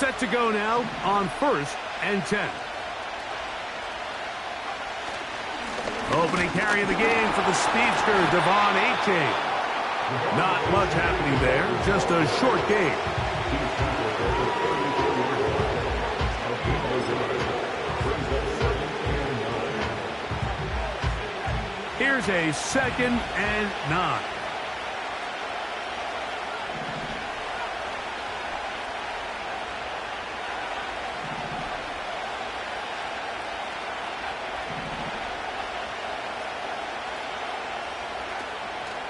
Set to go now on 1st and 10. Opening carry of the game for the speedster, Devon Achane. Not much happening there, just a short game. Here's a 2nd and 9.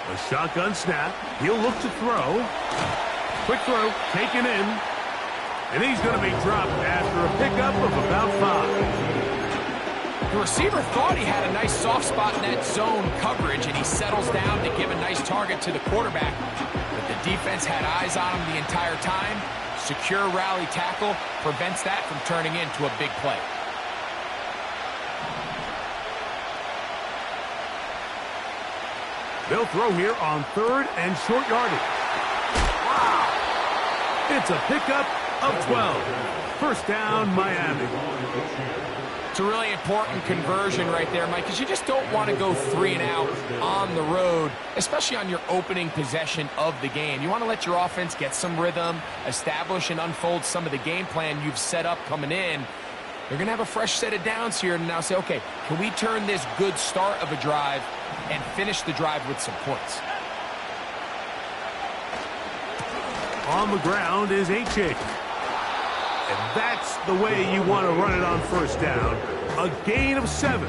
A shotgun snap. He'll look to throw. Quick throw, taken in. And he's going to be dropped after a pickup of about 5. The receiver thought he had a nice soft spot in that zone coverage, and he settles down to give a nice target to the quarterback. But the defense had eyes on him the entire time. Secure rally tackle prevents that from turning into a big play. They'll throw here on 3rd and short yardage. Wow! It's a pickup of 12. First down, Miami. It's a really important conversion right there, Mike, because you just don't want to go 3 and out on the road, especially on your opening possession of the game. You want to let your offense get some rhythm, establish and unfold some of the game plan you've set up coming in. They're going to have a fresh set of downs here and now say, okay, can we turn this good start of a drive and finish the drive with some points? On the ground is Achane. And that's the way you want to run it on 1st down. A gain of 7.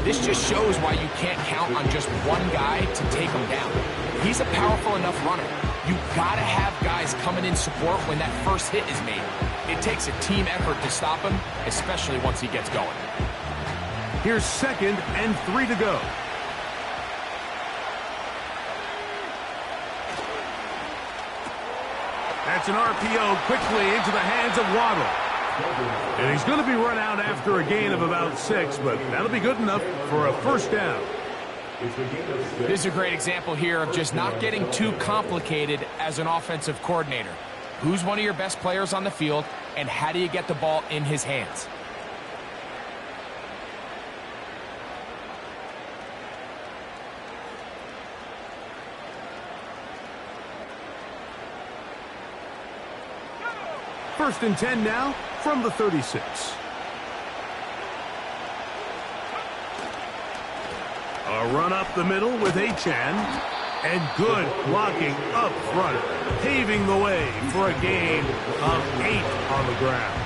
This just shows why you can't count on just one guy to take him down. He's a powerful enough runner. You got to have guys coming in support when that first hit is made. It takes a team effort to stop him, especially once he gets going. Here's 2nd and 3 to go. That's an RPO quickly into the hands of Waddle. And he's going to be run out after a gain of about 6, but that'll be good enough for a 1st down. This is a great example here of just not getting too complicated as an offensive coordinator. Who's one of your best players on the field, and how do you get the ball in his hands? First and 10 now from the 36. A run up the middle with Achane. And good blocking up front, paving the way for a gain of 8 on the ground.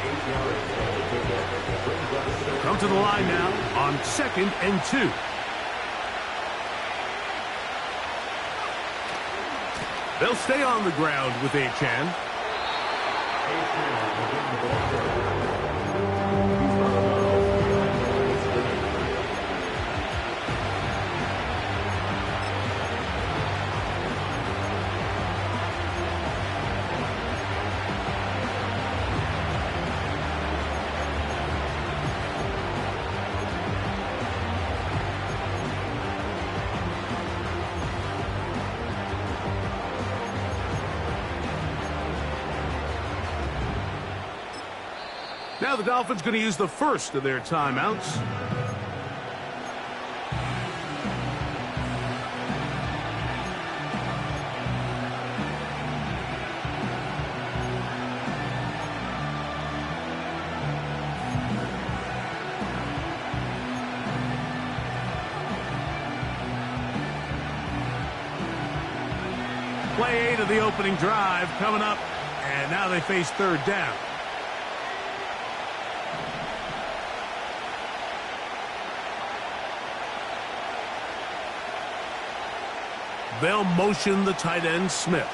Come to the line now on 2nd and 2. They'll stay on the ground with Achane. Now the Dolphins going to use the first of their timeouts. Play 8 of the opening drive coming up, and now they face 3rd down. They'll motion the tight end, Smith.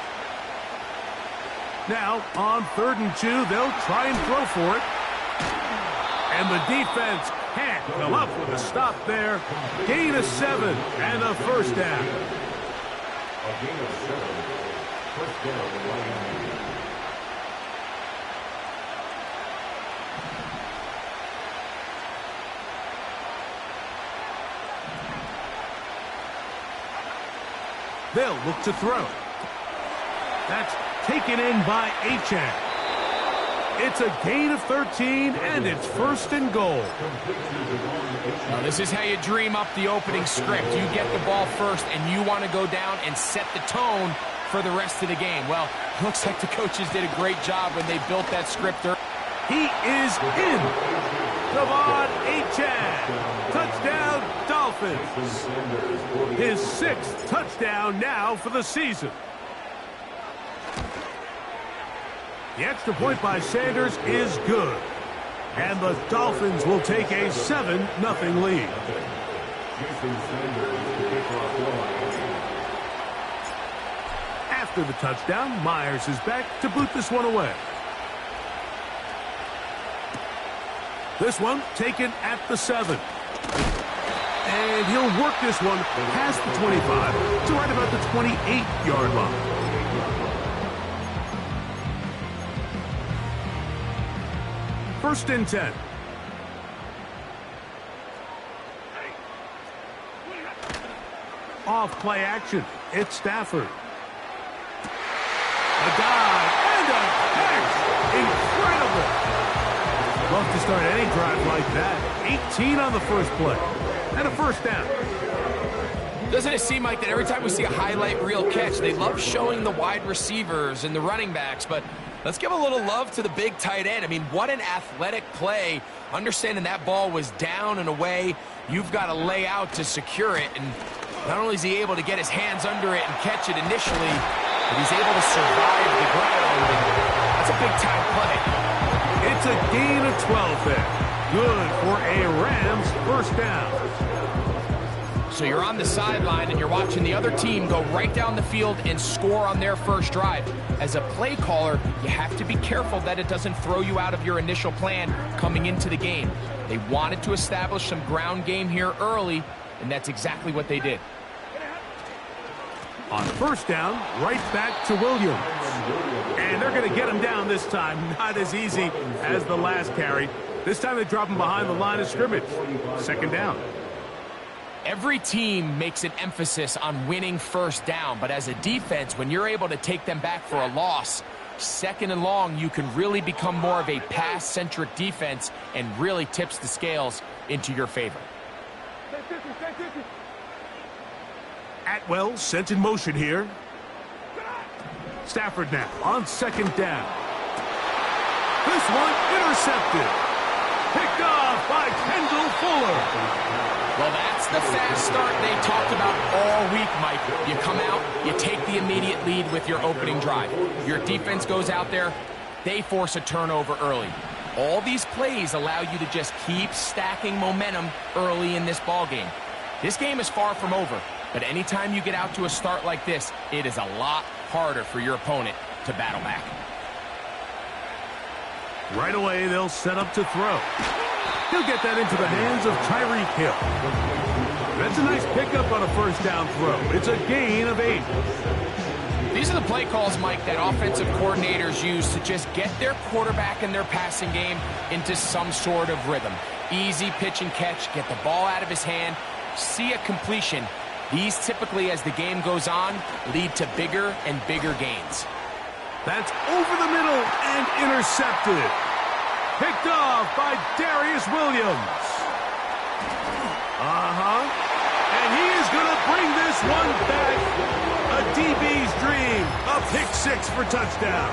Now, on 3rd and 2, they'll try and throw for it. And the defense can't come up with a stop there. Gain of 7 and a 1st down. A gain of 7. 1st down, Miami. They'll look to throw. That's taken in by Achane. It's a gain of 13, and it's 1st and goal. Now, this is how you dream up the opening script. You get the ball first, and you want to go down and set the tone for the rest of the game. Well, looks like the coaches did a great job when they built that script. He is in. De'Von Achane. Touchdown, Dolphins. His 6th touchdown now for the season. The extra point by Sanders is good. And the Dolphins will take a 7-0 lead. After the touchdown, Myers is back to boot this one away. This one taken at the 7. And he'll work this one past the 25 to right about the 28-yard line. First and 10. Off play action. It's Stafford. A dive and a catch. Incredible. Love to start any drive like that. 18 on the first play. And a 1st down. Doesn't it seem like that every time we see a highlight reel catch, they love showing the wide receivers and the running backs, but let's give a little love to the big tight end. I mean, what an athletic play. Understanding that ball was down and away, you've got to lay out to secure it. And not only is he able to get his hands under it and catch it initially, but he's able to survive the ground. And that's a big-time play. It's a gain of 12 there. Good for a Rams 1st down. So you're on the sideline and you're watching the other team go right down the field and score on their first drive. As a play caller, you have to be careful that it doesn't throw you out of your initial plan coming into the game. They wanted to establish some ground game here early, and that's exactly what they did. On 1st down, right back to Williams. And they're going to get him down this time. Not as easy as the last carry. This time they drop him behind the line of scrimmage. 2nd down. Every team makes an emphasis on winning 1st down, but as a defense, when you're able to take them back for a loss, 2nd and long, you can really become more of a pass-centric defense and really tips the scales into your favor. Atwell sent in motion here. Stafford now on 2nd down. This one intercepted. Picked off by Kendall Fuller. Well, that's the fast start they talked about all week, Mike. You come out, you take the immediate lead with your opening drive. Your defense goes out there, they force a turnover early. All these plays allow you to just keep stacking momentum early in this ball game. This game is far from over, but anytime you get out to a start like this, it is a lot harder for your opponent to battle back. Right away, they'll set up to throw. He'll get that into the hands of Tyreek Hill. That's a nice pickup on a 1st down throw. It's a gain of 8. These are the play calls, Mike, that offensive coordinators use to just get their quarterback and their passing game into some sort of rhythm. Easy pitch and catch, get the ball out of his hand, see a completion. These typically, as the game goes on, lead to bigger and bigger gains. That's over the middle and intercepted. Picked off by Darius Williams. And he is going to bring this one back. A DB's dream. A pick 6 for touchdown.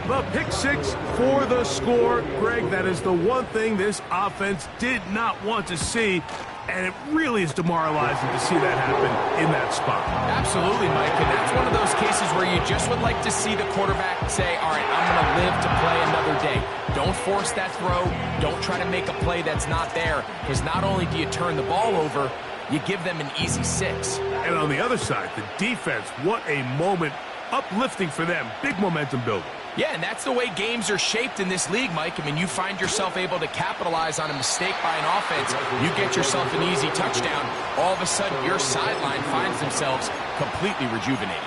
The pick 6 for the score. Greg, that is the one thing this offense did not want to see. And it really is demoralizing to see that happen in that spot. Absolutely, Mike. And that's one of those cases where you just would like to see the quarterback say, all right, I'm going to live to play another day. Don't force that throw. Don't try to make a play that's not there. Because not only do you turn the ball over, you give them an easy 6. And on the other side, the defense, what a moment. Uplifting for them. Big momentum building. Yeah, and that's the way games are shaped in this league, Mike. I mean, you find yourself able to capitalize on a mistake by an offense. You get yourself an easy touchdown. All of a sudden, your sideline finds themselves completely rejuvenated.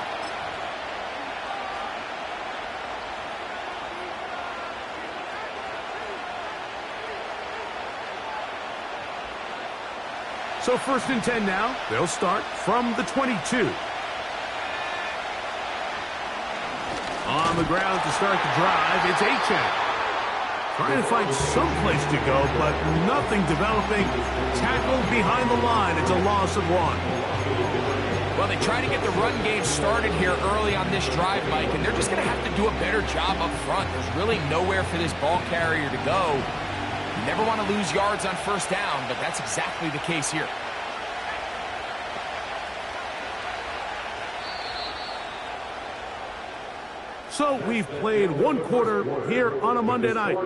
So 1st and 10 now. They'll start from the 22. On the ground to start the drive, it's Achane. Trying to find some place to go, but nothing developing. Tackled behind the line. It's a loss of 1. Well, they try to get the run game started here early on this drive, Mike, and they're just going to have to do a better job up front. There's really nowhere for this ball carrier to go. You never want to lose yards on first down, but that's exactly the case here. So we've played one quarter here on a Monday night.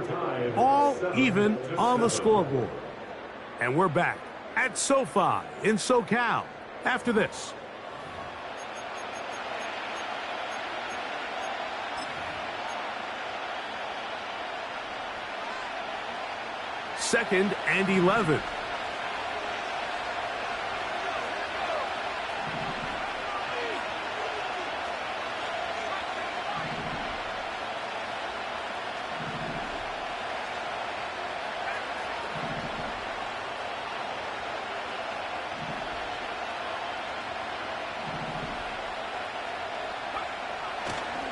All even on the scoreboard. And we're back at SoFi in SoCal after this. Second and 11.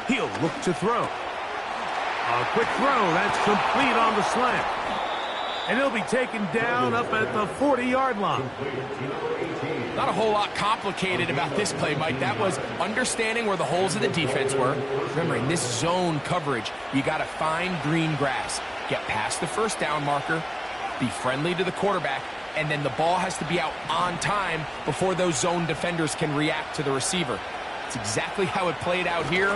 He'll look to throw. A quick throw. That's complete on the slant. And he'll be taken down up at the 40-yard line. Not a whole lot complicated about this play, Mike. That was understanding where the holes of the defense were. Remember, in this zone coverage, you got to find green grass. Get past the first down marker, be friendly to the quarterback, and then the ball has to be out on time before those zone defenders can react to the receiver. It's exactly how it played out here.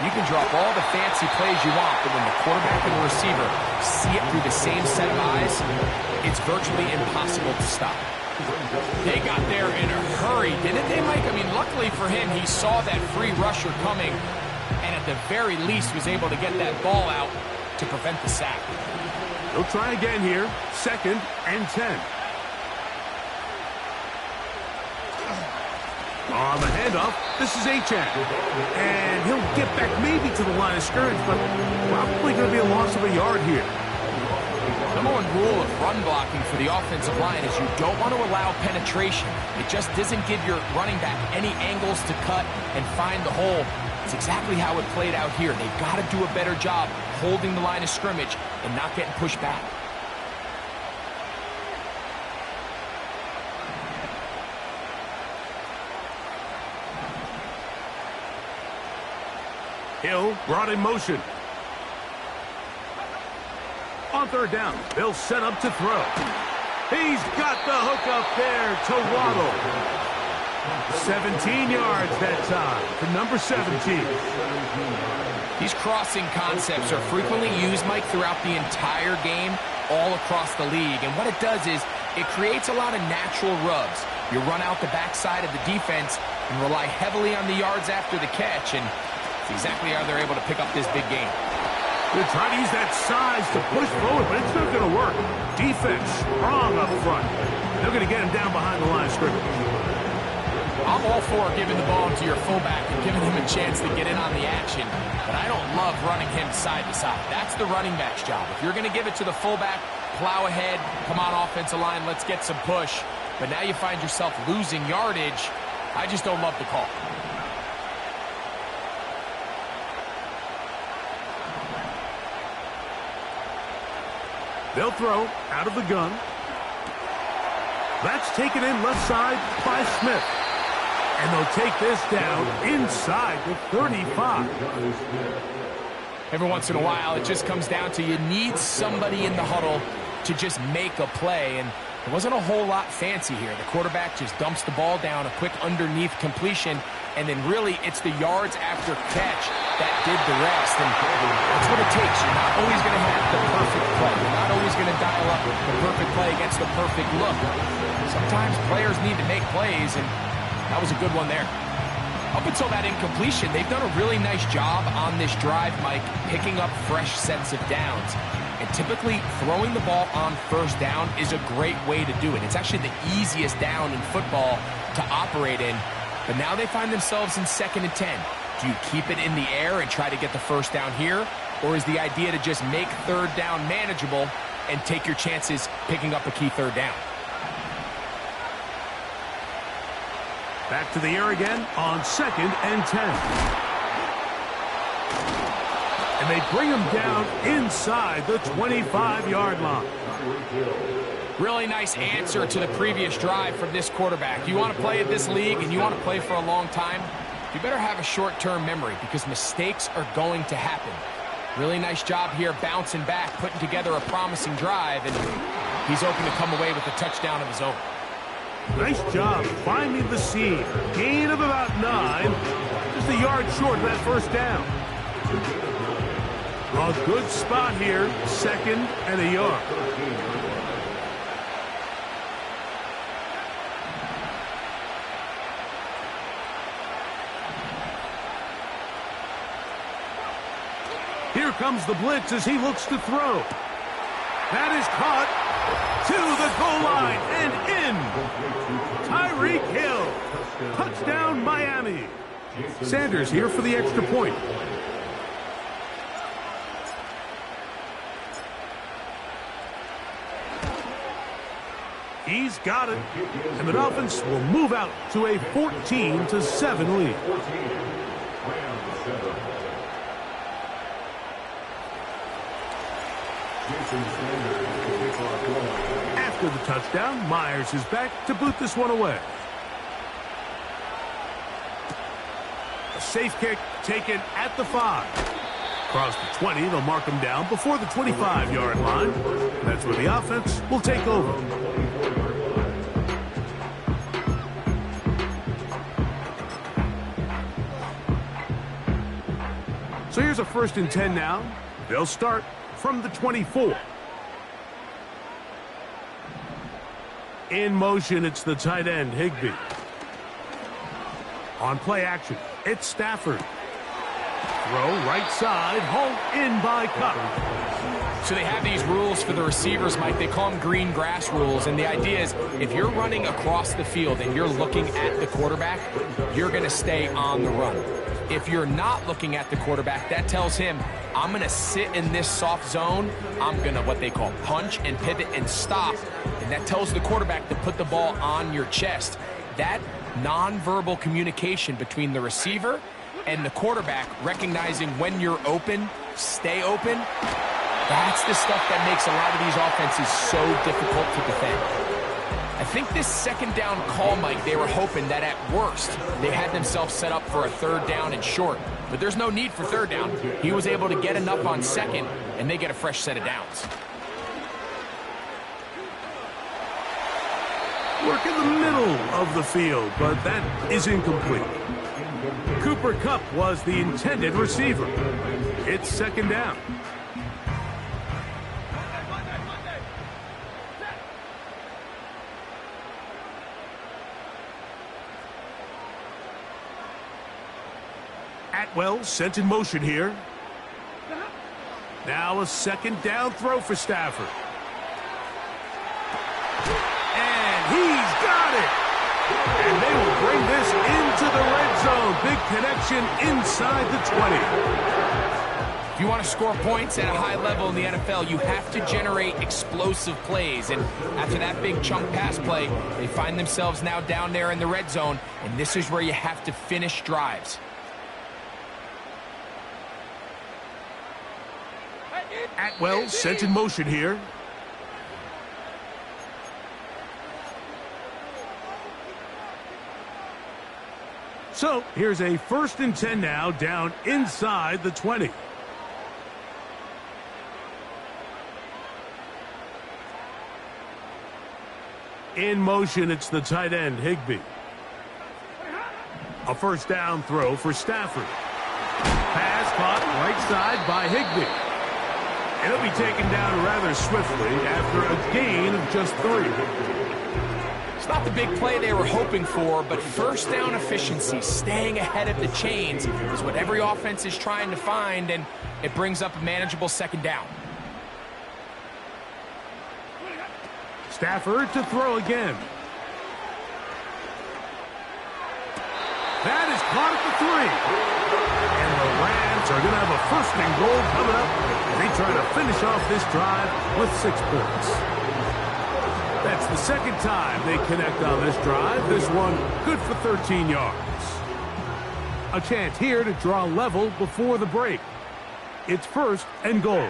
You can drop all the fancy plays you want, but when the quarterback and the receiver see it through the same set of eyes, it's virtually impossible to stop. They got there in a hurry, didn't they, Mike? I mean, luckily for him, he saw that free rusher coming, and at the very least was able to get that ball out to prevent the sack. He'll try again here. Second and 10. On the handoff, this is Achane. And he'll get back maybe to the line of scrimmage, but probably going to be a loss of a yard here. Number one rule of run blocking for the offensive line is you don't want to allow penetration. It just doesn't give your running back any angles to cut and find the hole. It's exactly how it played out here. They've got to do a better job holding the line of scrimmage and not getting pushed back. Hill brought in motion. On third down, they'll set up to throw. He's got the hook up there to Waddle. 17 yards that time for number 17. These crossing concepts are frequently used, Mike, throughout the entire game, all across the league. And what it does is it creates a lot of natural rubs. You run out the backside of the defense and rely heavily on the yards after the catch, and it's exactly how they're able to pick up this big game. They're trying to use that size to push forward, but it's not going to work. Defense strong up front. They're going to get him down behind the line of scrimmage. I'm all for giving the ball to your fullback and giving him a chance to get in on the action, but I don't love running him side to side. That's the running back's job. If you're going to give it to the fullback, plow ahead, come on offensive line, let's get some push. But now you find yourself losing yardage. I just don't love the call. They'll throw out of the gun. That's taken in left side by Smith. And they'll take this down inside the 35. Every once in a while, it just comes down to you need somebody in the huddle to just make a play. And there wasn't a whole lot fancy here. The quarterback just dumps the ball down, a quick underneath completion, and then really it's the yards after catch that did the rest. And that's what it takes. You're not always going to have the perfect play. You're not always going to dial up the perfect play against the perfect look. Sometimes players need to make plays, and that was a good one there. Up until that incompletion, they've done a really nice job on this drive, Mike, picking up fresh sets of downs. And typically, throwing the ball on first down is a great way to do it. It's actually the easiest down in football to operate in. But now they find themselves in 2nd and 10. Do you keep it in the air and try to get the first down here? Or is the idea to just make third down manageable and take your chances picking up a key third down? Back to the air again on 2nd and 10. And they bring him down inside the 25-yard line. Really nice answer to the previous drive from this quarterback. You want to play at this league and you want to play for a long time, you better have a short-term memory because mistakes are going to happen. Really nice job here bouncing back, putting together a promising drive, and he's open to come away with a touchdown of his own. Nice job finding the seam. Gain of about 9. Just a yard short of that first down. A good spot here. 2nd and a yard. Here comes the blitz as he looks to throw. That is caught to the goal line and in. Tyreek Hill. Touchdown, Miami. Sanders here for the extra point. He's got it. And the Dolphins will move out to a 14-7 lead. After the touchdown, Myers is back to boot this one away. A safe kick taken at the 5. Across the 20, they'll mark him down before the 25-yard line. That's where the offense will take over. So here's a 1st and 10 now. They'll start from the 24. In motion, it's the tight end, Higbee. On play action, it's Stafford. Throw right side, hauled in by Kupp. So they have these rules for the receivers, Mike. They call them green grass rules. And the idea is if you're running across the field and you're looking at the quarterback, you're going to stay on the run. If you're not looking at the quarterback, that tells him, I'm going to sit in this soft zone. I'm going to what they call punch and pivot and stop. And that tells the quarterback to put the ball on your chest. That nonverbal communication between the receiver and the quarterback, recognizing when you're open, stay open, that's the stuff that makes a lot of these offenses so difficult to defend. I think this 2nd down call, Mike, they were hoping that at worst they had themselves set up for a 3rd down and short. But there's no need for 3rd down. He was able to get enough on 2nd, and they get a fresh set of downs. Work in the middle of the field, but that is incomplete. Cooper Kupp was the intended receiver. It's 2nd down. Atwell sent in motion here. Now a 2nd down throw for Stafford. And he's got it. And they will bring this into the red zone. Big connection inside the 20. If you want to score points at a high level in the NFL, you have to generate explosive plays. And after that big chunk pass play, they find themselves now down there in the red zone. And this is where you have to finish drives. Atwell sent in motion here. So here's a 1st and 10 now, down inside the 20. In motion, it's the tight end, Higbee. A 1st down throw for Stafford. Pass caught right side by Higbee. And he'll be taken down rather swiftly after a gain of just 3. It's not the big play they were hoping for, but 1st down efficiency, staying ahead of the chains, is what every offense is trying to find, and it brings up a manageable 2nd down. Stafford to throw again. That is caught at the 3. And the Rams are going to have a 1st and goal coming up as they try to finish off this drive with 6 points. That's the 2nd time they connect on this drive. This one good for 13 yards. A chance here to draw level before the break. It's 1st and goal.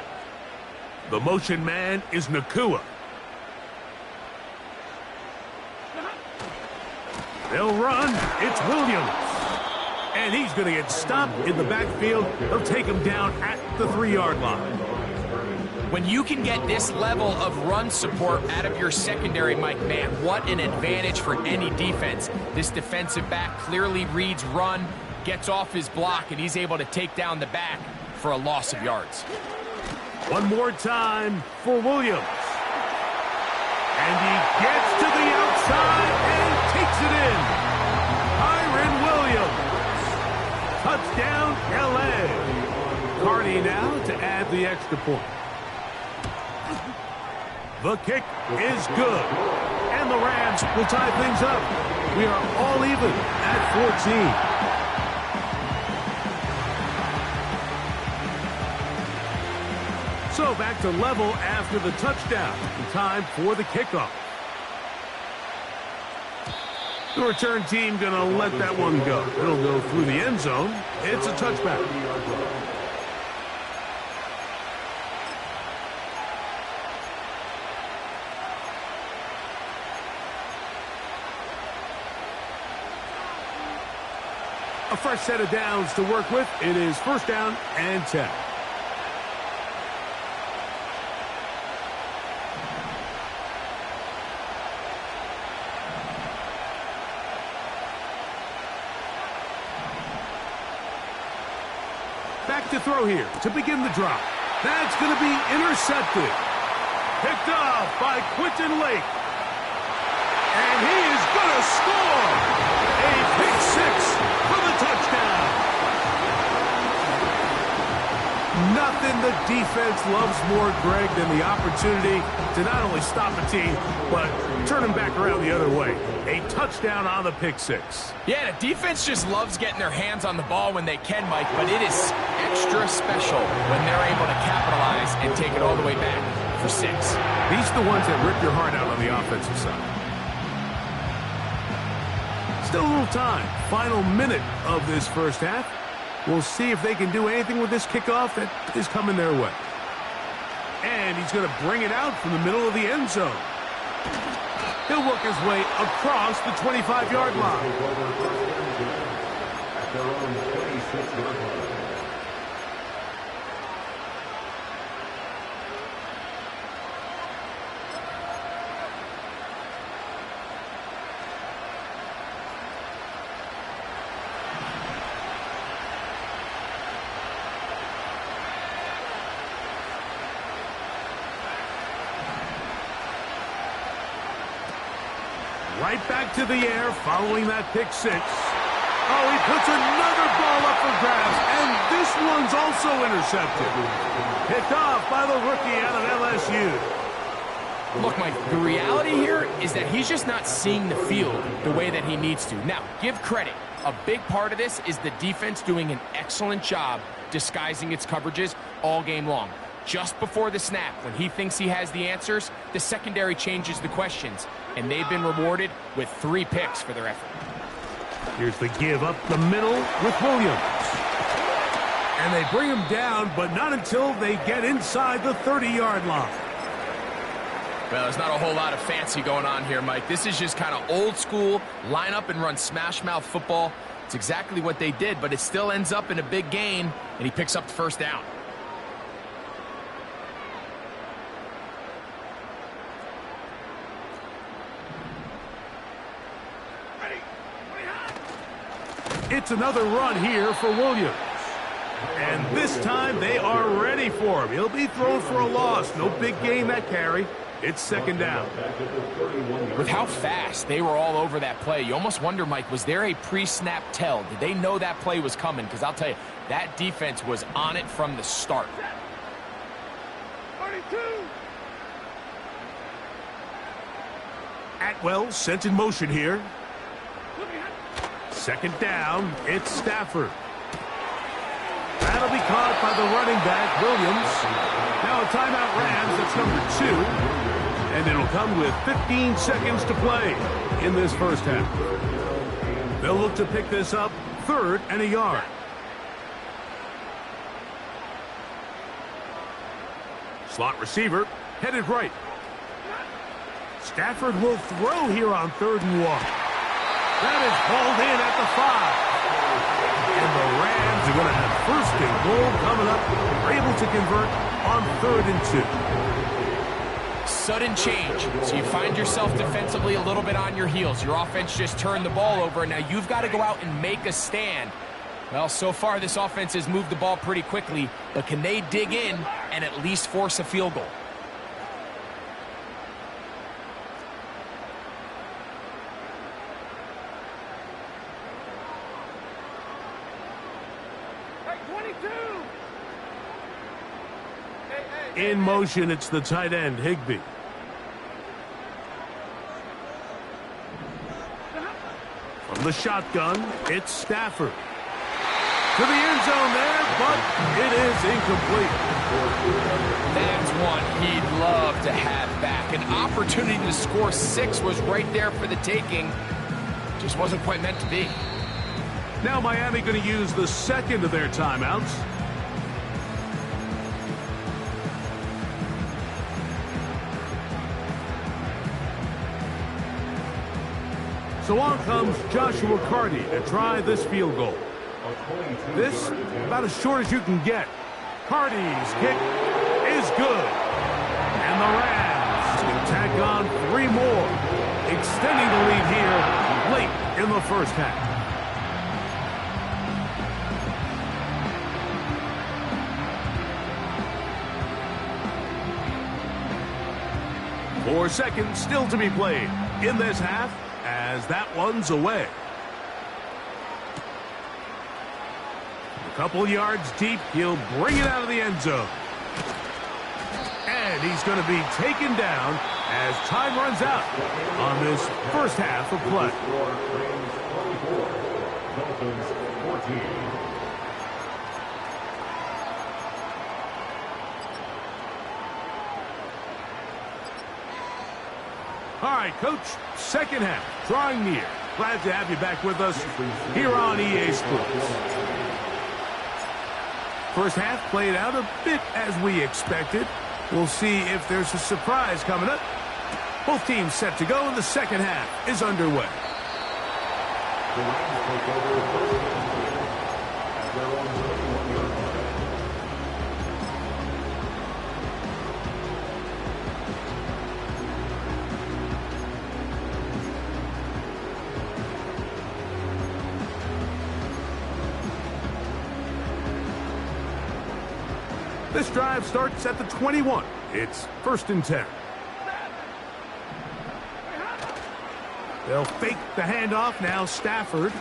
The motion man is Nacua. They'll run. It's Williams. And he's going to get stopped in the backfield. They'll take him down at the 3-yard line. When you can get this level of run support out of your secondary, Mike, man, what an advantage for any defense. This defensive back clearly reads run, gets off his block, and he's able to take down the back for a loss of yards. One more time for Williams. And he gets to the outside and takes it in. Kyren Williams. Touchdown, L.A. Carney now to add the extra point. The kick is good. And the Rams will tie things up. We are all even at 14. So back to level after the touchdown. Time for the kickoff. The return team going to let that one go. It'll go through the end zone. It's a touchback. A fresh set of downs to work with. It is 1st down and 10. Back to throw here to begin the drop. That's going to be intercepted. Picked off by Quentin Lake. And he is going to score. A pick 6 for the touchdown. Nothing the defense loves more, Greg, than the opportunity to not only stop a team, but turn them back around the other way. A touchdown on the pick 6. Yeah, the defense just loves getting their hands on the ball when they can, Mike, but it is extra special when they're able to capitalize and take it all the way back for 6. These are the ones that rip your heart out on the offensive side. Still a little time. Final minute of this first half. We'll see if they can do anything with this kickoff that is coming their way. And he's going to bring it out from the middle of the end zone. He'll work his way across the 25-yard line. At their own 26-yard line. Right back to the air following that pick 6. Oh, he puts another ball up for grabs, and this one's also intercepted. Picked off by the rookie out of LSU. Look, Mike, the reality here is that he's just not seeing the field the way that he needs to. Now, give credit. A big part of this is the defense doing an excellent job disguising its coverages all game long. Just before the snap, when he thinks he has the answers, the secondary changes the questions, and they've been rewarded with 3 picks for their effort. Here's the give up the middle with Williams. And they bring him down, but not until they get inside the 30-yard line. Well, there's not a whole lot of fancy going on here, Mike. This is just kind of old school, line up and run smash mouth football. It's exactly what they did, but it still ends up in a big gain, and he picks up the 1st down. It's another run here for Williams. And this time they are ready for him. He'll be thrown for a loss. No big gain that carry. It's 2nd down. With how fast they were all over that play, you almost wonder, Mike, was there a pre-snap tell? Did they know that play was coming? Because I'll tell you, that defense was on it from the start. 32. Atwell sent in motion here. 2nd down, it's Stafford. That'll be caught by the running back, Williams. Now a timeout Rams, that's number 2. And it'll come with 15 seconds to play in this first half. They'll look to pick this up 3rd and a yard. Slot receiver headed right. Stafford will throw here on 3rd and 1. That is hauled in at the 5. And the Rams are going to have 1st and goal coming up. They're able to convert on 3rd and 2. Sudden change. So you find yourself defensively a little bit on your heels. Your offense just turned the ball over, and now you've got to go out and make a stand. Well, so far this offense has moved the ball pretty quickly, but can they dig in and at least force a field goal? In motion, it's the tight end, Higbee. From the shotgun, it's Stafford. To the end zone there, but it is incomplete. That's one he'd love to have back. An opportunity to score 6 was right there for the taking. Just wasn't quite meant to be. Now Miami going to use the 2nd of their timeouts. So on comes Joshua Carty to try this field goal. This, about as short as you can get. Carty's kick is good. And the Rams can tack on 3 more, extending the lead here late in the 1st half. Four seconds still to be played in this half, as that one's away. A couple yards deep, he'll bring it out of the end zone. And he's going to be taken down as time runs out on this 1st half of play. Dolphins 14. All right, Coach, 2nd half, drawing near. Glad to have you back with us here on EA Sports. 1st half played out a bit as we expected. We'll see if there's a surprise coming up. Both teams set to go, and the 2nd half is underway. The Rams take over at their own 31-yard line. This drive starts at the 21. It's 1st and 10. They'll fake the handoff. Now Stafford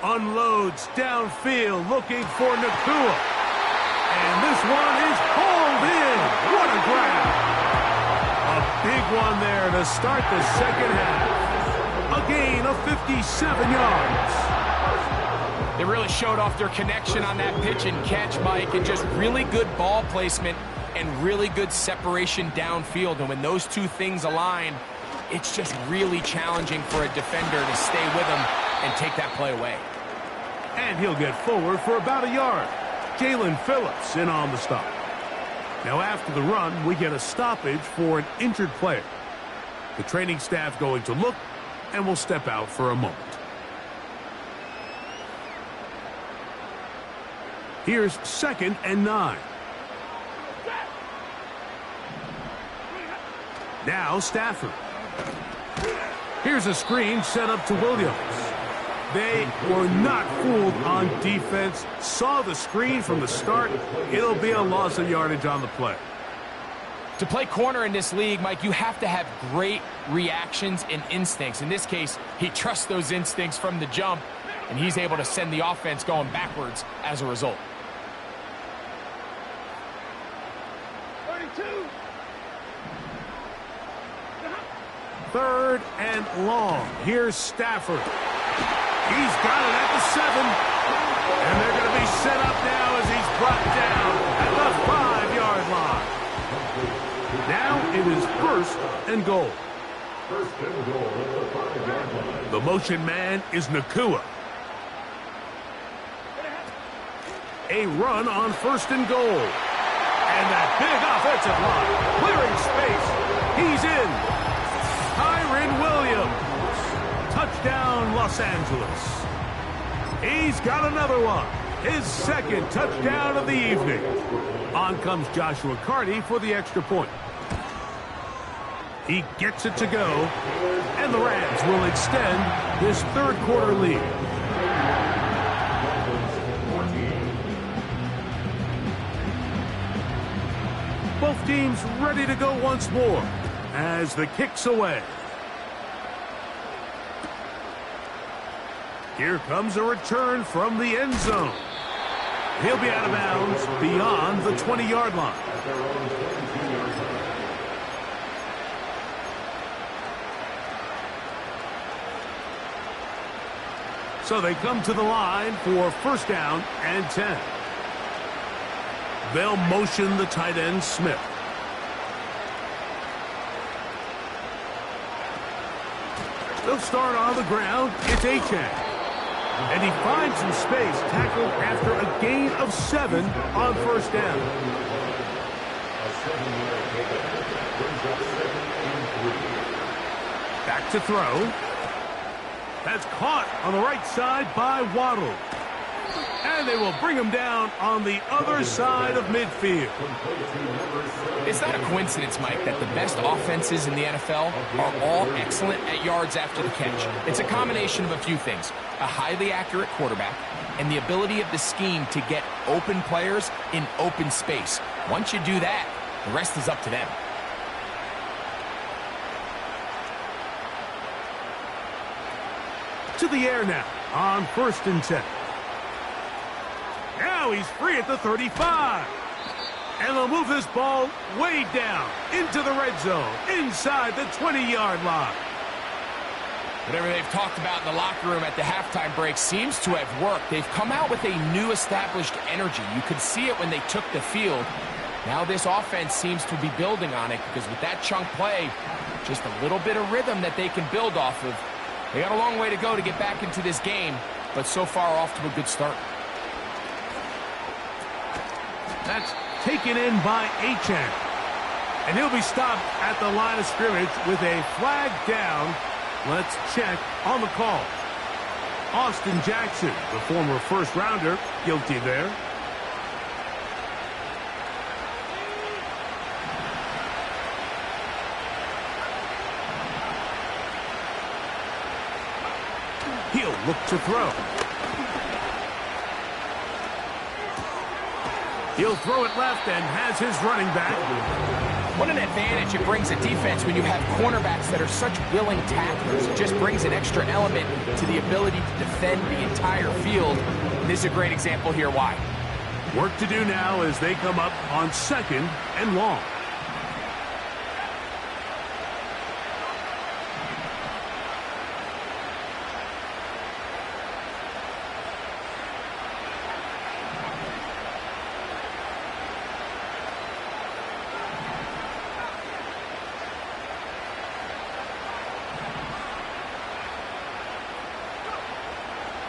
unloads downfield looking for Nacua. And this one is hauled in. What a grab. A big one there to start the 2nd half. A gain of 57 yards. They really showed off their connection on that pitch and catch, Mike, and just really good ball placement and really good separation downfield. And when those two things align, it's just really challenging for a defender to stay with him and take that play away. And he'll get forward for about a yard. Jalen Phillips in on the stop. Now after the run, we get a stoppage for an injured player. The training staff going to look and will step out for a moment. Here's 2nd and 9. Now Stafford. Here's a screen set up to Williams. They were not fooled on defense. Saw the screen from the start. It'll be a loss of yardage on the play. To play corner in this league, Mike, you have to have great reactions and instincts. In this case, he trusts those instincts from the jump, and he's able to send the offense going backwards as a result. 3rd and long. Here's Stafford. He's got it at the 7. And they're going to be set up now as he's brought down at the 5-yard line. Now it is 1st and goal. 1st and goal at the 5-yard line. The motion man is Nacua. A run on 1st and goal. And that big offensive line, clearing space. He's in. Kyren Williams. Touchdown, Los Angeles. He's got another one. His second touchdown of the evening. On comes Joshua Carty for the extra point. He gets it to go, and the Rams will extend this third quarter lead. Both teams ready to go once more as the kick's away. Here comes a return from the end zone. He'll be out of bounds beyond the 20-yard line. So they come to the line for first down and 10. They'll motion the tight end, Smith. They'll start on the ground. It's Achane. And he finds some space, tackled after a gain of 7 on first down. Back to throw. That's caught on the right side by Waddle. And they will bring him down on the other side of midfield. It's not a coincidence, Mike, that the best offenses in the NFL are all excellent at yards after the catch. It's a combination of a few things. A highly accurate quarterback and the ability of the scheme to get open players in open space. Once you do that, the rest is up to them. To the air now on first and 10. Now he's free at the 35. And they'll move this ball way down into the red zone, inside the 20-yard line. Whatever they've talked about in the locker room at the halftime break seems to have worked. They've come out with a new established energy. You could see it when they took the field. Now this offense seems to be building on it because with that chunk play, just a little bit of rhythm that they can build off of. They got a long way to go to get back into this game, but so far off to a good start. That's taken in by Achane. And he'll be stopped at the line of scrimmage with a flag down. Let's check on the call. Austin Jackson, the former first-rounder, guilty there. He'll look to throw. He'll throw it left and has his running back. What an advantage it brings a defense when you have cornerbacks that are such willing tacklers. It just brings an extra element to the ability to defend the entire field. This is a great example here why. Work to do now as they come up on second and long.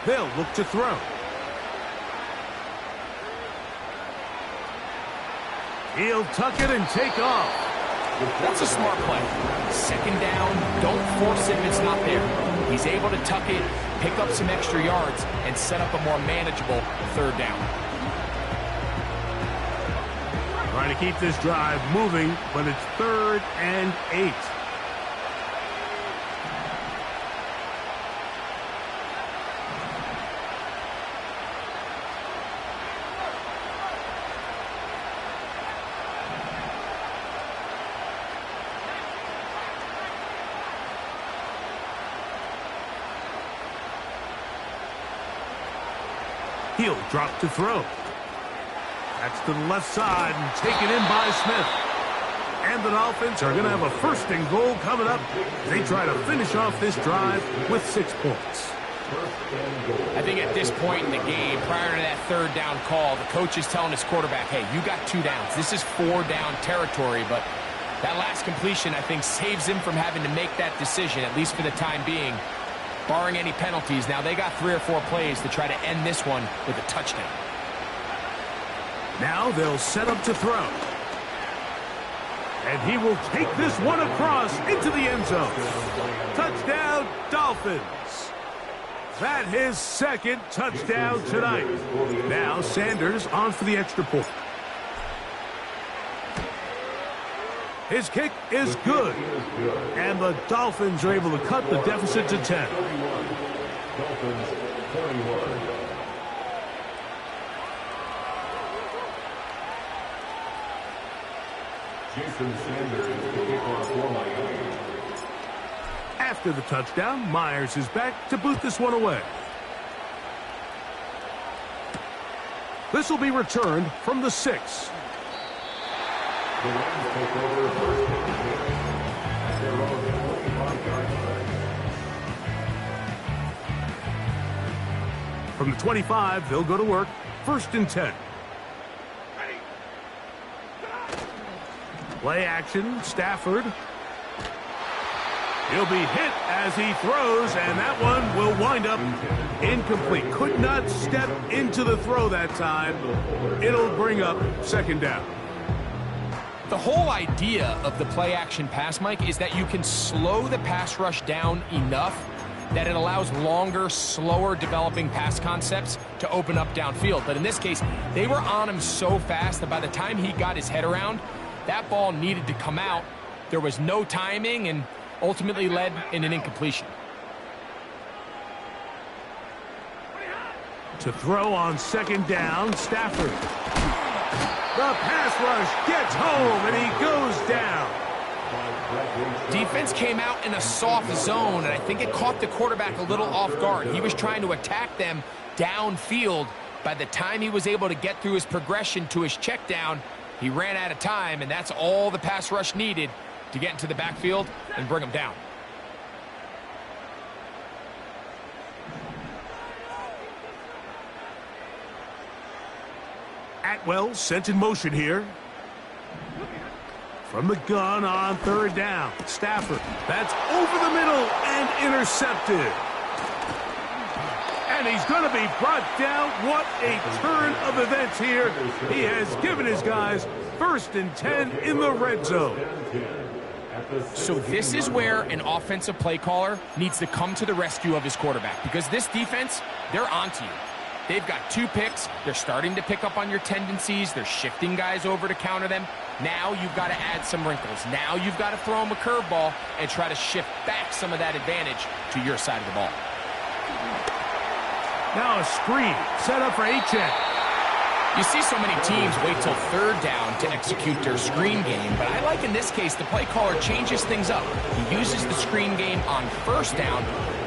They'll look to throw. He'll tuck it and take off. That's a smart play. Second down, don't force it if it's not there. He's able to tuck it, pick up some extra yards, and set up a more manageable third down. Trying to keep this drive moving, but it's 3rd and 8. He'll drop to throw. That's to the left side and taken in by Smith. And the Dolphins are going to have a 1st and goal coming up. They try to finish off this drive with 6 points. I think at this point in the game, prior to that 3rd down call, the coach is telling his quarterback, hey, you got 2 downs. This is 4 down territory, but that last completion, I think, saves him from having to make that decision, at least for the time being. Barring any penalties, now they got 3 or 4 plays to try to end this one with a touchdown. Now they'll set up to throw. And he will take this one across into the end zone. Touchdown, Dolphins. That his second touchdown tonight. Now Sanders on for the extra point. His kick is good. And the Dolphins are able to cut the deficit to 10. Dolphins 41. Jason Sanders, the kickoff for Miami. After the touchdown, Myers is back to boot this one away. This will be returned from the 6. The Rams take over first and 10 at their own 25-yard line. From the 25, they'll go to work. First and 10. Play action, Stafford. He'll be hit as he throws, and that one will wind up incomplete. Could not step into the throw that time. It'll bring up second down. The whole idea of the play action pass, Mike, is that you can slow the pass rush down enough that it allows longer, slower developing pass concepts to open up downfield. But in this case, they were on him so fast that by the time he got his head around, that ball needed to come out. There was no timing and ultimately led in an incompletion. To throw on second down, Stafford. The pass rush gets home, and he goes down. Defense came out in a soft zone, and I think it caught the quarterback a little off guard. He was trying to attack them downfield. By the time he was able to get through his progression to his check down, he ran out of time, and that's all the pass rush needed to get into the backfield and bring him down. Atwell sent in motion here. From the gun on third down, Stafford. That's over the middle and intercepted. And he's going to be brought down. What a turn of events here. He has given his guys first and 10 in the red zone. So this is where an offensive play caller needs to come to the rescue of his quarterback, because this defense, they're onto you. They've got 2 picks. They're starting to pick up on your tendencies. They're shifting guys over to counter them. Now you've got to add some wrinkles. Now you've got to throw them a curveball and try to shift back some of that advantage to your side of the ball. Now a screen set up for Achane. You see so many teams wait till third down to execute their screen game, but I like in this case the play caller changes things up. He uses the screen game on first down,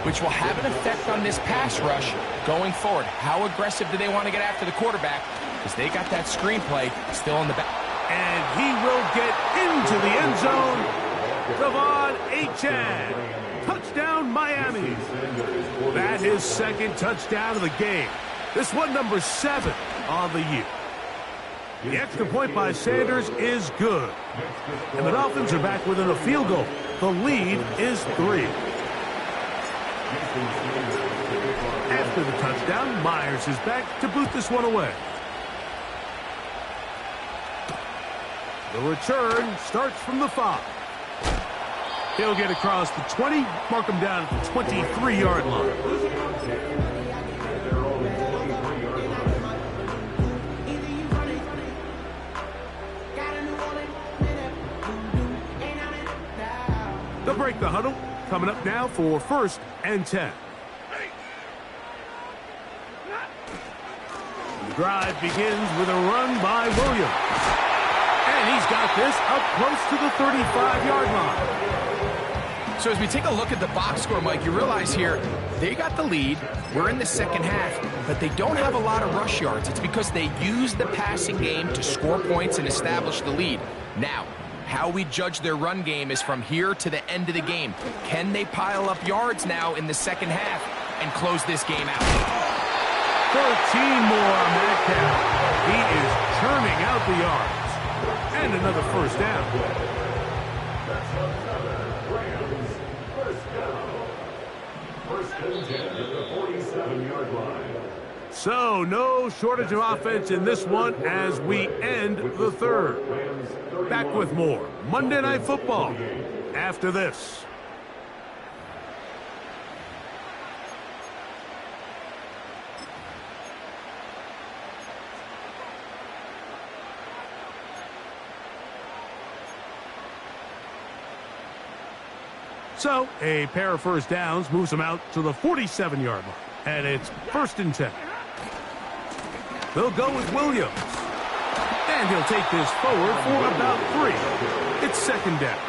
which will have an effect on this pass rush going forward. How aggressive do they want to get after the quarterback? Because they got that screen play still in the back. And he will get into the end zone. De'Von Achane. Touchdown, Miami. That is second touchdown of the game. This one number 7 on the year. The extra point by Sanders is good. And the Dolphins are back within a field goal. The lead is 3. After the touchdown, Myers is back to boot this one away. The return starts from the 5. He'll get across the 20, mark him down at the 23-yard line. They'll break the huddle. Coming up now for first and 10. The drive begins with a run by Williams. And he's got this up close to the 35-yard line. So as we take a look at the box score, Mike, you realize here they got the lead. We're in the second half, but they don't have a lot of rush yards. It's because they use the passing game to score points and establish the lead. Now, how we judge their run game is from here to the end of the game. Can they pile up yards now in the second half and close this game out? 13 more on that count. He is churning out the yards. And another first down. First and 10 at the 47-yard line. So no shortage of offense in this one as we end the third. Back with more Monday Night Football after this. So, a pair of first downs moves them out to the 47-yard line. And it's 1st and 10. They'll go with Williams. And he'll take this forward for about 3. It's 2nd down.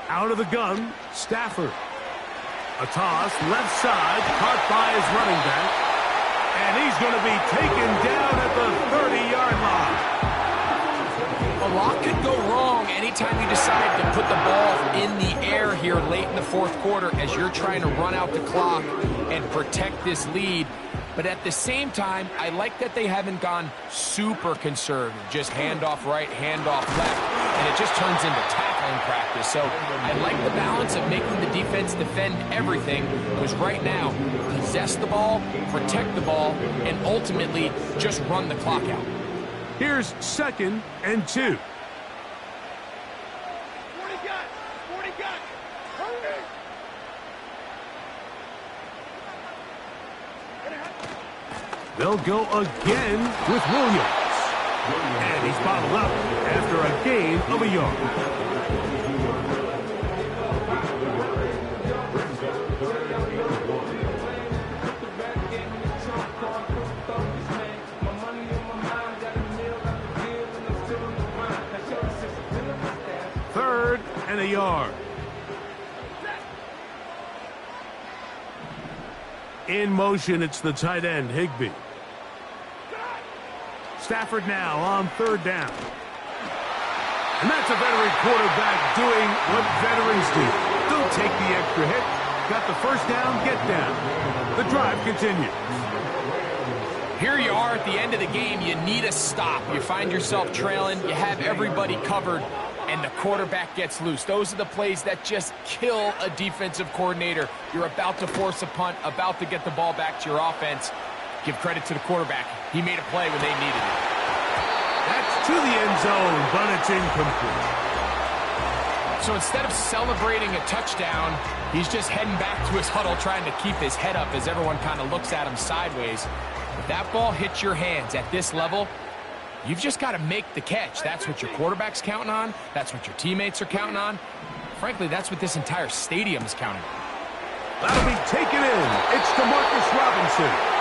Out of the gun, Stafford. A toss, left side, caught by his running back. And he's going to be taken down at the 30-yard line. A lot could go wrong anytime you decide to put the ball in the air here late in the 4th quarter as you're trying to run out the clock and protect this lead. But at the same time, I like that they haven't gone super conservative. Just handoff right, handoff left, and it just turns into tackling practice. So I like the balance of making the defense defend everything, because right now, possess the ball, protect the ball, and ultimately just run the clock out. Here's 2nd and 2. They'll go again with Williams. And he's bottled up after a gain of a yard. Third and a yard. In motion, it's the tight end, Higbee. Stafford now on 3rd down. And that's a veteran quarterback doing what veterans do. Don't take the extra hit. Got the first down, get down. The drive continues. Here you are at the end of the game. You need a stop. You find yourself trailing. You have everybody covered, and the quarterback gets loose. Those are the plays that just kill a defensive coordinator. You're about to force a punt, about to get the ball back to your offense. Give credit to the quarterback. He made a play when they needed it. That's to the end zone, but it's incomplete. So instead of celebrating a touchdown, he's just heading back to his huddle trying to keep his head up as everyone kind of looks at him sideways. If that ball hits your hands at this level, you've just got to make the catch. That's what your quarterback's counting on. That's what your teammates are counting on. Frankly, that's what this entire stadium is counting on. That'll be taken in. It's DeMarcus Robinson.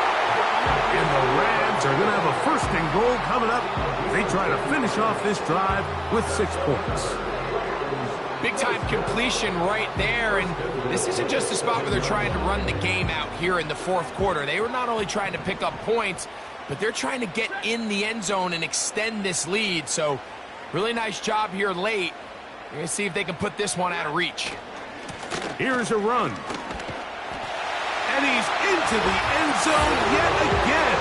And the Rams are going to have a 1st and goal coming up. They try to finish off this drive with 6 points. Big-time completion right there, and this isn't just a spot where they're trying to run the game out here in the 4th quarter. They were not only trying to pick up points, but they're trying to get in the end zone and extend this lead. So really nice job here late. We're going to see if they can put this one out of reach. Here's a run. And he's into the end zone yet again.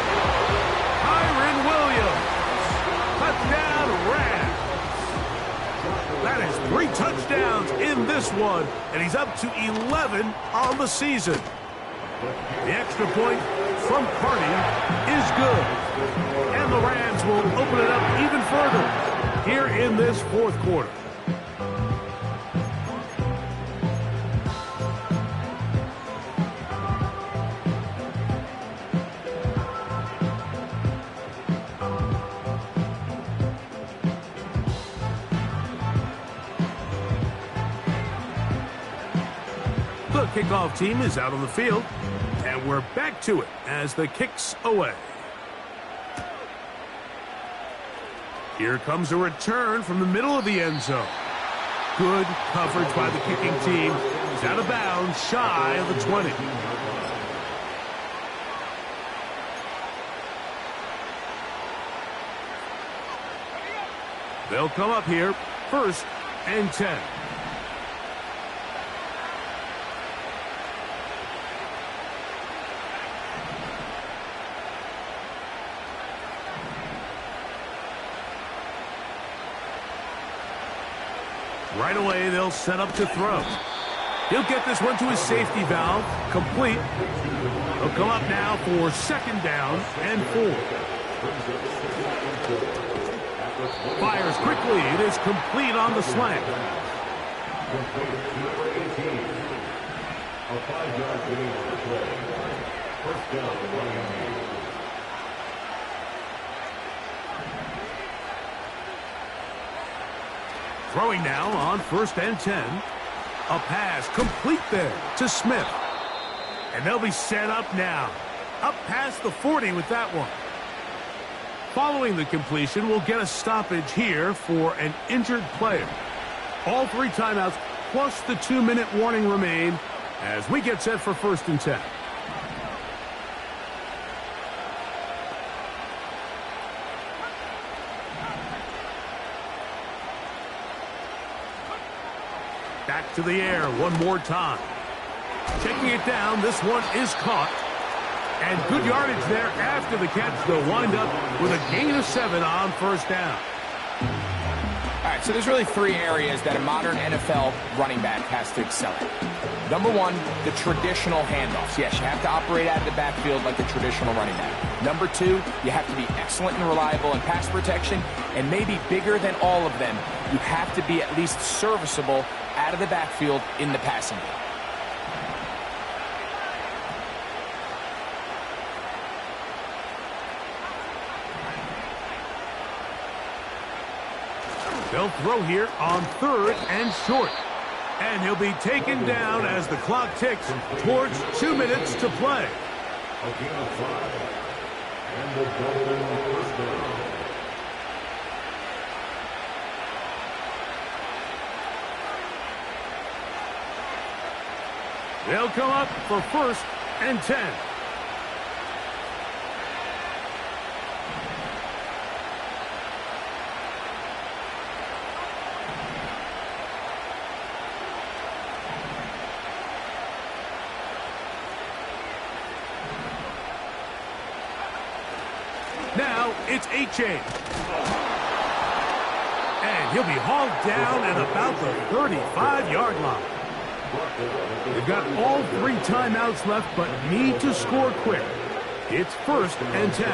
Kyren Williams. Touchdown, Rams. That is 3 touchdowns in this one, and he's up to 11 on the season. The extra point from Carney is good. And the Rams will open it up even further here in this 4th quarter. The kickoff team is out on the field, and we're back to it as the kick's away. Here comes a return from the middle of the end zone. Good coverage by the kicking team. He's out of bounds, shy of the 20. They'll come up here, 1st and 10. Right away, they'll set up to throw. He'll get this one to his safety valve, complete. He'll come up now for 2nd down and 4. Fires quickly. It is complete on the slant. Number 18. A 5-yard gain on the play. First down, Miami. Throwing now on 1st and 10. A pass complete there to Smith. And they'll be set up now. Up past the 40 with that one. Following the completion, we'll get a stoppage here for an injured player. All 3 timeouts plus the 2-minute warning remain as we get set for 1st and 10. Back to the air one more time. Checking it down, this one is caught. And good yardage there after the catch. They'll wind up with a gain of 7 on 1st down. All right, so there's really 3 areas that a modern NFL running back has to excel at. Number 1, the traditional handoffs. Yes, you have to operate out of the backfield like a traditional running back. Number 2, you have to be excellent and reliable in pass protection. And maybe bigger than all of them, you have to be at least serviceable out of the backfield in the passing game. They'll throw here on 3rd and short. And he'll be taken down as the clock ticks towards 2 minutes to play. A gain of 5. And the double first down. They'll come up for 1st and 10. Now it's Achane. And he'll be hauled down at about the 35-yard line. They've got all 3 timeouts left, but need to score quick. It's 1st and 10.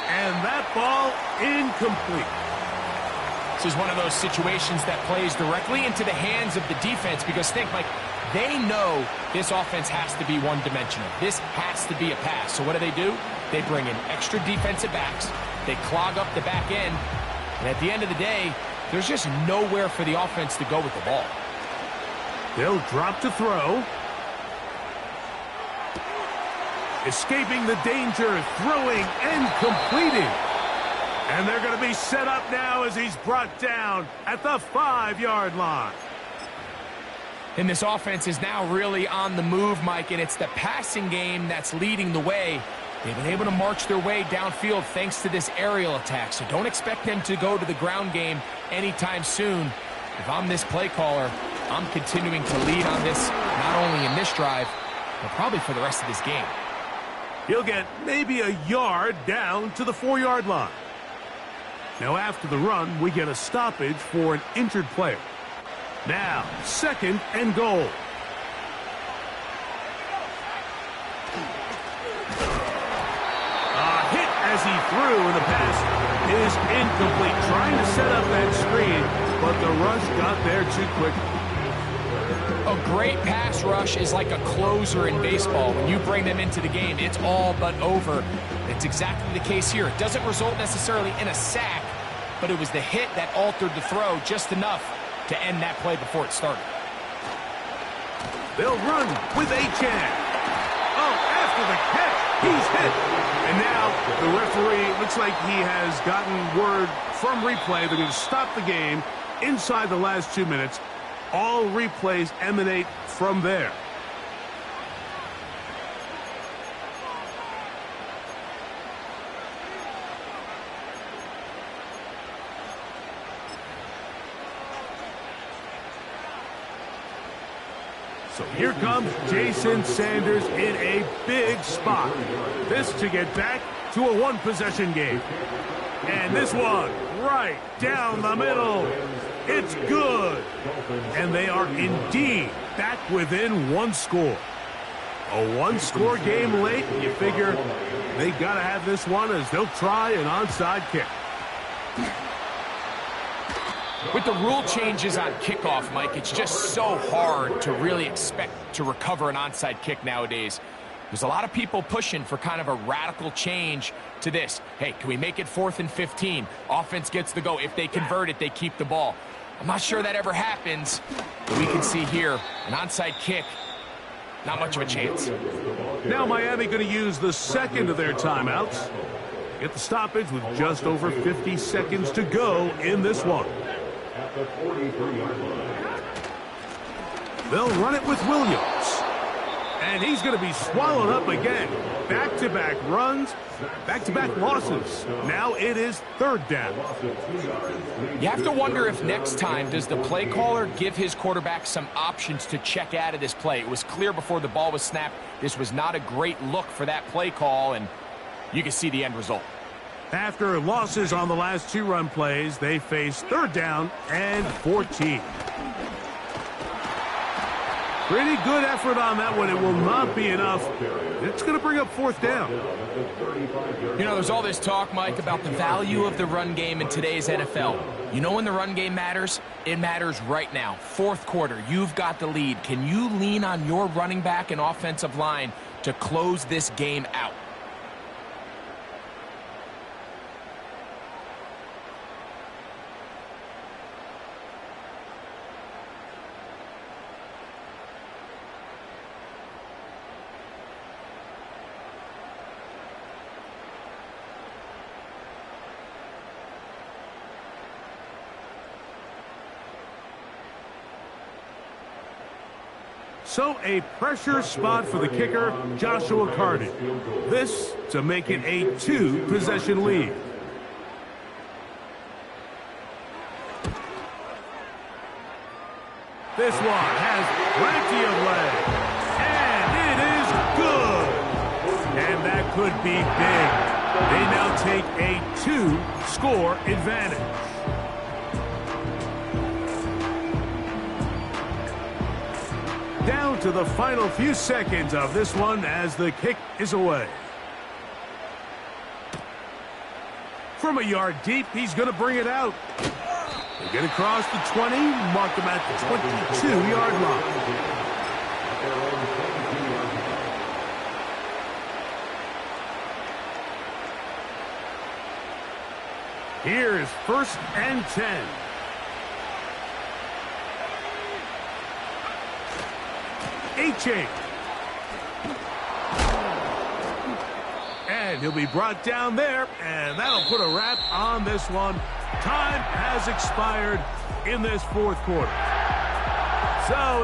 And that ball incomplete. This is one of those situations that plays directly into the hands of the defense because think, Mike, they know this offense has to be one-dimensional. This has to be a pass. So what do? They bring in extra defensive backs. They clog up the back end. And at the end of the day, there's just nowhere for the offense to go with the ball. They'll drop to throw. Escaping the danger, throwing and completing. And they're going to be set up now as he's brought down at the 5-yard line. And this offense is now really on the move, Mike, and it's the passing game that's leading the way. They've been able to march their way downfield thanks to this aerial attack, so don't expect them to go to the ground game anytime soon. If I'm this play caller, I'm continuing to lead on this, not only in this drive, but probably for the rest of this game. He'll get maybe a yard down to the 4-yard line. Now after the run, we get a stoppage for an injured player. Now, 2nd and goal. A hit as he threw, and the pass is incomplete. Trying to set up that screen, but the rush got there too quick. A great pass rush is like a closer in baseball. When you bring them into the game, it's all but over. It's exactly the case here. It doesn't result necessarily in a sack, but it was the hit that altered the throw just enough to end that play before it started. They'll run with Achane. Oh, after the catch, he's hit. And now the referee looks like he has gotten word from replay. They're going to stop the game inside the last 2 minutes. All replays emanate from there. So here comes Jason Sanders in a big spot. This to get back to a 1-possession game. And this one right down the middle. It's good. And they are indeed back within one score. A one-score game late, you figure they got to have this one as they'll try an onside kick. With the rule changes on kickoff, Mike, it's just so hard to really expect to recover an onside kick nowadays. There's a lot of people pushing for kind of a radical change to this. Hey, can we make it 4th and 15? Offense gets the go. If they convert it, they keep the ball. I'm not sure that ever happens. But we can see here, an onside kick, not much of a chance. Now Miami going to use the second of their timeouts. Get the stoppage with just over 50 seconds to go in this one. At the 43-yard line. They'll run it with Williams. And he's going to be swallowed up again. Back-to-back runs, back-to-back losses. Now it is 3rd down. You have to wonder if next time does the play caller give his quarterback some options to check out of this play. It was clear before the ball was snapped. This was not a great look for that play call, and you can see the end result. After losses on the last 2 run plays, they face 3rd down and 14. Pretty good effort on that one. It will not be enough. It's going to bring up 4th down. You know, there's all this talk, Mike, about the value of the run game in today's NFL. You know when the run game matters? It matters right now. 4th quarter, you've got the lead. Can you lean on your running back and offensive line to close this game out? So a pressure spot for the kicker, Joshua Carden. This to make it a 2-possession lead. This one has plenty of leg. And it is good. And that could be big. They now take a 2-score advantage. Down to the final few seconds of this one as the kick is away. From a yard deep, he's going to bring it out. They get across the 20, mark him at the 22-yard line. Here's 1st and 10. Achane. And he'll be brought down there, and that'll put a wrap on this one. Time has expired in this 4th quarter. So